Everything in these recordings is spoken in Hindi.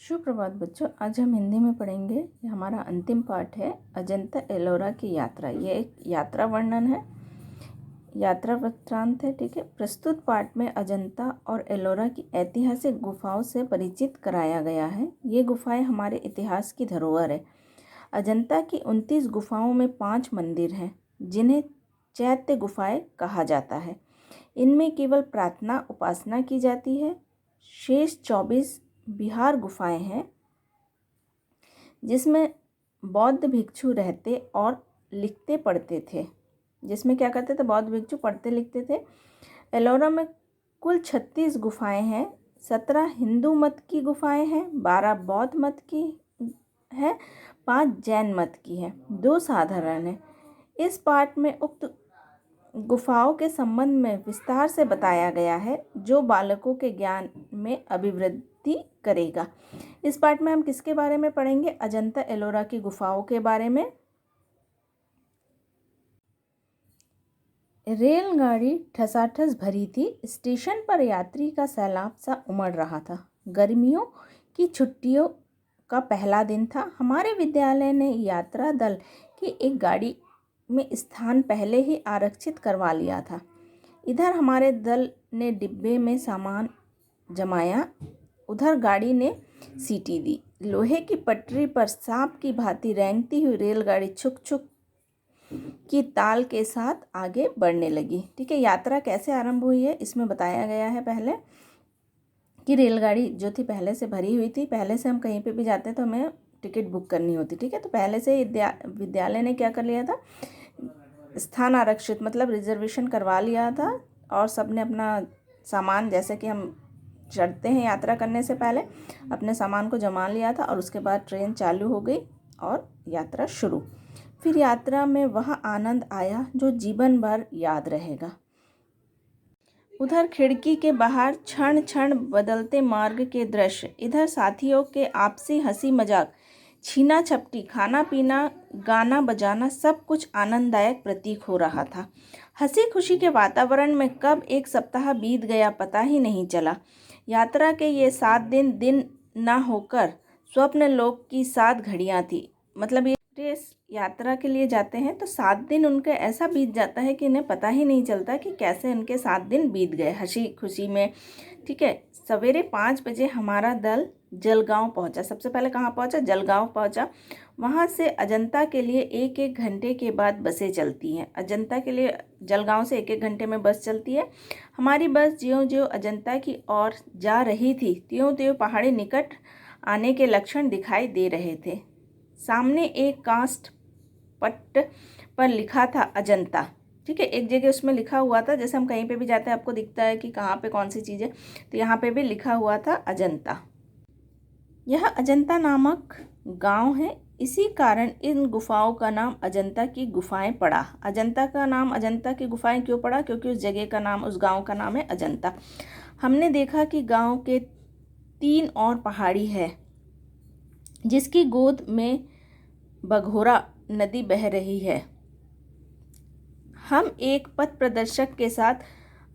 सुप्रभात बच्चों, आज हम हिंदी में पढ़ेंगे। ये हमारा अंतिम पाठ है, अजंता एलोरा की यात्रा। ये एक यात्रा वर्णन है, यात्रा वृत्तांत है। ठीक है। प्रस्तुत पाठ में अजंता और एलोरा की ऐतिहासिक गुफाओं से परिचित कराया गया है। ये गुफाएं हमारे इतिहास की धरोहर है। अजंता की 29 गुफाओं में 5 मंदिर हैं, जिन्हें चैत्य गुफाएं कहा जाता है। इनमें केवल प्रार्थना उपासना की जाती है। शेष 24 विहार गुफाएं हैं, जिसमें बौद्ध भिक्षु रहते और लिखते पढ़ते थे। जिसमें क्या करते थे? बौद्ध भिक्षु पढ़ते लिखते थे। एलोरा में कुल 36 गुफाएं हैं। 17 हिंदू मत की गुफाएं हैं, 12 बौद्ध मत की है, 5 जैन मत की है, 2 साधारण है। इस पाठ में उक्त गुफाओं के संबंध में विस्तार से बताया गया है, जो बालकों के ज्ञान में अभिवृद्धि करेगा। इस पाठ में हम किसके बारे में पढ़ेंगे? अजंता एलोरा की गुफाओं के बारे में। रेलगाड़ी ठसाठस भरी थी। स्टेशन पर यात्री का सैलाब सा उमड़ रहा था। गर्मियों की छुट्टियों का पहला दिन था। हमारे विद्यालय ने यात्रा दल की एक गाड़ी में स्थान पहले ही आरक्षित करवा लिया था। इधर हमारे दल ने डिब्बे में सामान जमाया, उधर गाड़ी ने सीटी दी। लोहे की पटरी पर सांप की भांति रेंगती हुई रेलगाड़ी छुक छुक की ताल के साथ आगे बढ़ने लगी। ठीक है। यात्रा कैसे आरंभ हुई है इसमें बताया गया है पहले, कि रेलगाड़ी जो थी पहले से भरी हुई थी। पहले से हम कहीं पे भी जाते हैं तो हमें टिकट बुक करनी होती। ठीक है। तो पहले से विद्यालय ने क्या कर लिया था? स्थान आरक्षित मतलब रिजर्वेशन करवा लिया था, और सबने अपना सामान, जैसे कि हम चढ़ते हैं यात्रा करने से पहले अपने सामान को जमा लिया था, और उसके बाद ट्रेन चालू हो गई और यात्रा शुरू। फिर यात्रा में वह आनंद आया जो जीवन भर याद रहेगा। उधर खिड़की के बाहर क्षण क्षण बदलते मार्ग के दृश्य, इधर साथियों के आपसी हंसी मजाक, छीना झपटी, खाना पीना, गाना बजाना, सब कुछ आनंददायक प्रतीक हो रहा था। हंसी खुशी के वातावरण में कब एक सप्ताह बीत गया पता ही नहीं चला। यात्रा के ये 7 दिन ना होकर स्वप्न लोक की 7 घड़ियां थी। मतलब ये यात्रा के लिए जाते हैं तो 7 दिन उनके ऐसा बीत जाता है कि इन्हें पता ही नहीं चलता कि कैसे उनके 7 दिन बीत गए हंसी खुशी में। ठीक है। सवेरे 5 बजे हमारा दल जलगांव पहुंचा। सबसे पहले कहाँ पहुंचा? जलगांव पहुंचा। वहां से अजंता के लिए 1-1 घंटे के बाद बसें चलती हैं। अजंता के लिए जलगांव से 1-1 घंटे में बस चलती है। हमारी बस ज्यों-ज्यों अजंता की ओर जा रही थी, त्यों-त्यों पहाड़ी निकट आने के लक्षण दिखाई दे रहे थे। सामने एक कांस्ट पट्ट पर लिखा था अजंता। ठीक है। एक जगह उसमें लिखा हुआ था, जैसे हम कहीं पे भी जाते हैं आपको दिखता है कि कहाँ पे कौन सी चीज़ है, तो यहाँ पे भी लिखा हुआ था अजंता। यह अजंता नामक गांव है, इसी कारण इन गुफाओं का नाम अजंता की गुफाएं पड़ा। अजंता का नाम अजंता की गुफाएं क्यों पड़ा? क्योंकि उस जगह का नाम, उस गांव का नाम है अजंता। हमने देखा कि गांव के 3 और पहाड़ी है, जिसकी गोद में बघोरा नदी बह रही है। हम एक पथ प्रदर्शक के साथ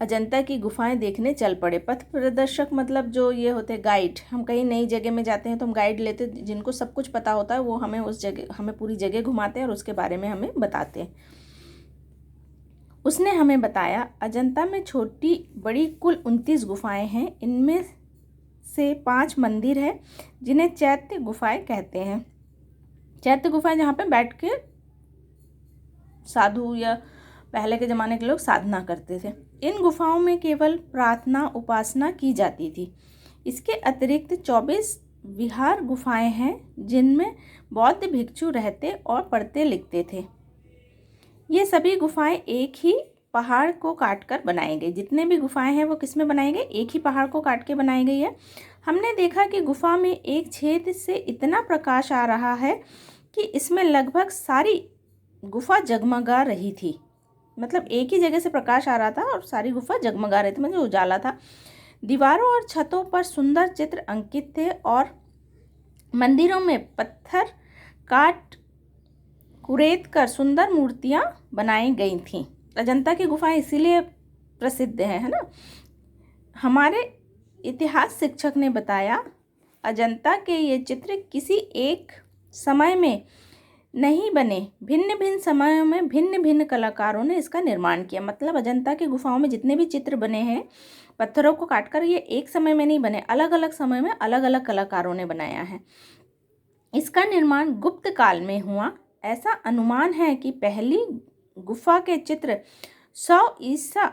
अजंता की गुफाएं देखने चल पड़े। पथ प्रदर्शक मतलब जो ये होते गाइड। हम कहीं नई जगह में जाते हैं तो हम गाइड लेते, जिनको सब कुछ पता होता है, वो हमें उस जगह, हमें पूरी जगह घुमाते हैं और उसके बारे में हमें बताते हैं। उसने हमें बताया अजंता में छोटी बड़ी कुल 29 गुफाएं हैं। इनमें से 5 मंदिर हैं, जिन्हें चैत्य गुफाएं कहते हैं। चैत्य गुफाएं जहाँ पे बैठ के साधु या पहले के ज़माने के लोग साधना करते थे। इन गुफाओं में केवल प्रार्थना उपासना की जाती थी। इसके अतिरिक्त 24 विहार गुफाएं हैं, जिनमें बौद्ध भिक्षु रहते और पढ़ते लिखते थे। ये सभी गुफाएं एक ही पहाड़ को काटकर बनाई गई। जितने भी गुफाएं हैं वो किस में बनाई गई? एक ही पहाड़ को काट के बनाई गई है। हमने देखा कि गुफा में एक छेद से इतना प्रकाश आ रहा है कि इसमें लगभग सारी गुफा जगमगा रही थी। मतलब एक ही जगह से प्रकाश आ रहा था और सारी गुफा जगमगा रही थी, मतलब उजाला था। दीवारों और छतों पर सुंदर चित्र अंकित थे, और मंदिरों में पत्थर काट कुरेद कर सुंदर मूर्तियां बनाई गई थीं। अजंता की गुफाएं इसीलिए प्रसिद्ध है ना। हमारे इतिहास शिक्षक ने बताया अजंता के ये चित्र किसी एक समय में नहीं बने, भिन्न भिन्न समयों में भिन्न भिन्न कलाकारों ने इसका निर्माण किया। मतलब अजंता की गुफाओं में जितने भी चित्र बने हैं पत्थरों को काटकर, ये एक समय में नहीं बने, अलग अलग समय में अलग अलग कलाकारों ने बनाया है। इसका निर्माण गुप्त काल में हुआ। ऐसा अनुमान है कि पहली गुफा के चित्र 100 ईसा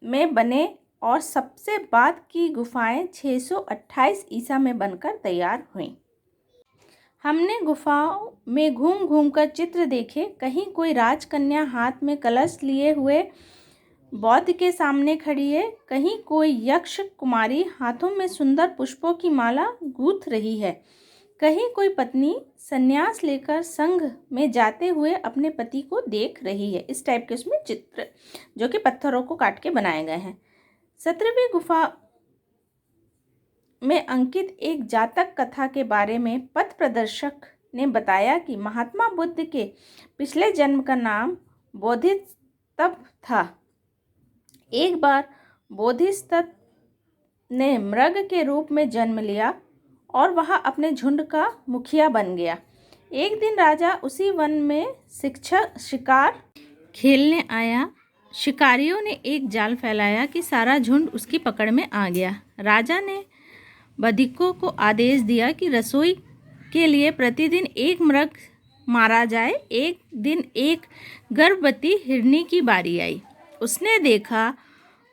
में बने और सबसे बाद की गुफाएं 628 ईसा में बनकर तैयार हुईं। हमने गुफाओं में घूम घूम कर चित्र देखे। कहीं कोई राजकन्या हाथ में कलश लिए हुए बौद्ध के सामने खड़ी है, कहीं कोई यक्ष कुमारी हाथों में सुंदर पुष्पों की माला गूंथ रही है, कहीं कोई पत्नी संन्यास लेकर संघ में जाते हुए अपने पति को देख रही है। इस टाइप के उसमें चित्र जो कि पत्थरों को काट के बनाए गए हैं। 17वीं गुफा में अंकित एक जातक कथा के बारे में पथ प्रदर्शक ने बताया कि महात्मा बुद्ध के पिछले जन्म का नाम बोधिसत्व था। एक बार बोधिसत्व ने मृग के रूप में जन्म लिया और वह अपने झुंड का मुखिया बन गया। एक दिन राजा उसी वन में शिकार खेलने आया। शिकारियों ने एक जाल फैलाया कि सारा झुंड उसकी पकड़ में आ गया। राजा ने बधिकों को आदेश दिया कि रसोई के लिए प्रतिदिन एक मृग मारा जाए। एक दिन एक गर्भवती हिरनी की बारी आई। उसने देखा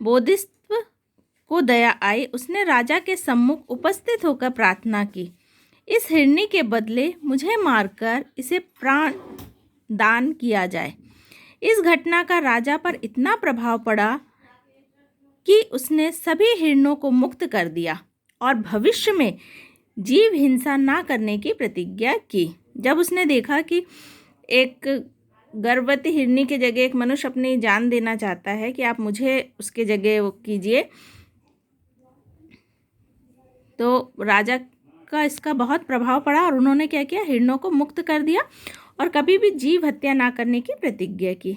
बोधिसत्व को दया आई। उसने राजा के सम्मुख उपस्थित होकर प्रार्थना की, इस हिरनी के बदले मुझे मारकर इसे प्राण दान किया जाए। इस घटना का राजा पर इतना प्रभाव पड़ा कि उसने सभी हिरणों को मुक्त कर दिया और भविष्य में जीव हिंसा ना करने की प्रतिज्ञा की। जब उसने देखा कि एक गर्भवती हिरनी के जगह एक मनुष्य अपनी जान देना चाहता है कि आप मुझे उसके जगह वो कीजिए, तो राजा का इसका बहुत प्रभाव पड़ा और उन्होंने क्या किया, हिरणों को मुक्त कर दिया और कभी भी जीव हत्या ना करने की प्रतिज्ञा की।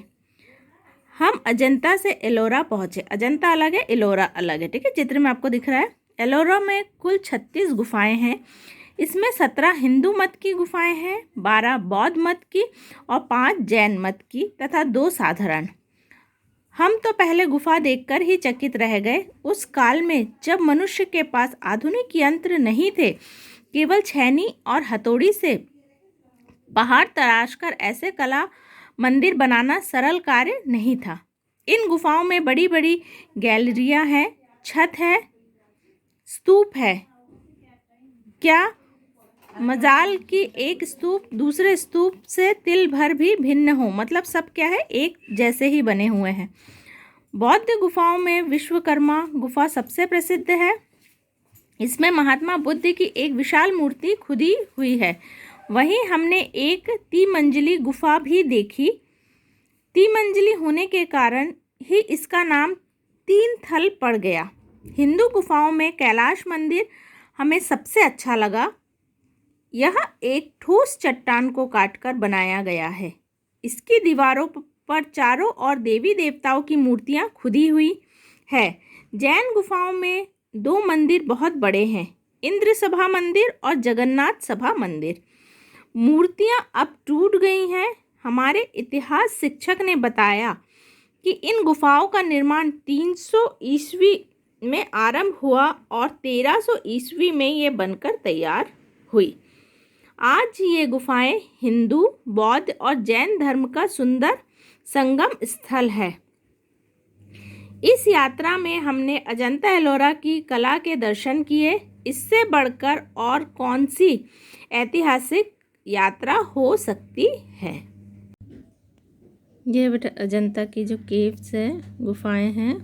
हम अजंता से एलोरा पहुँचे। अजंता अलग है, एलोरा अलग है, ठीक है। चित्र में आपको दिख रहा है। एलोरा में कुल 36 गुफाएं हैं। इसमें 17 हिंदू मत की गुफाएं हैं, 12 बौद्ध मत की और 5 जैन मत की तथा 2 साधारण। हम तो पहले गुफा देखकर ही चकित रह गए। उस काल में जब मनुष्य के पास आधुनिक यंत्र नहीं थे, केवल छेनी और हथौड़ी से पहाड़ तराशकर ऐसे कला मंदिर बनाना सरल कार्य नहीं था। इन गुफाओं में बड़ी बड़ी गैलरियां हैं, छत है, स्तूप है। क्या मजाल की एक स्तूप दूसरे स्तूप से तिल भर भी भिन्न हो, मतलब सब क्या है, एक जैसे ही बने हुए हैं। बौद्ध गुफाओं में विश्वकर्मा गुफा सबसे प्रसिद्ध है। इसमें महात्मा बुद्ध की एक विशाल मूर्ति खुदी हुई है। वहीं हमने एक तिमंजिली गुफा भी देखी। तिमंजिली होने के कारण ही इसका नाम 3 थल पड़ गया। हिंदू गुफाओं में कैलाश मंदिर हमें सबसे अच्छा लगा। यह एक ठोस चट्टान को काटकर बनाया गया है। इसकी दीवारों पर चारों ओर देवी देवताओं की मूर्तियां खुदी हुई है। जैन गुफाओं में 2 मंदिर बहुत बड़े हैं, इंद्र सभा मंदिर और जगन्नाथ सभा मंदिर। मूर्तियां अब टूट गई हैं। हमारे इतिहास शिक्षक ने बताया कि इन गुफाओं का निर्माण 300 ईस्वी में आरंभ हुआ और 1300 ईस्वी में ये बनकर तैयार हुई। आज ये गुफाएं हिंदू, बौद्ध और जैन धर्म का सुंदर संगम स्थल है। इस यात्रा में हमने अजंता एलोरा की कला के दर्शन किए। इससे बढ़कर और कौन सी ऐतिहासिक यात्रा हो सकती है। ये बेटा अजंता की जो केव्स है, गुफाएं हैं।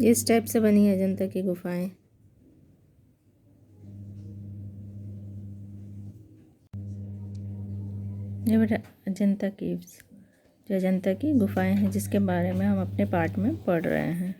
इस टाइप से बनी है अजंता की गुफाएं। ये बेटा अजंता केव्स, जो अजंता की गुफाएं हैं जिसके बारे में हम अपने पाठ में पढ़ रहे हैं।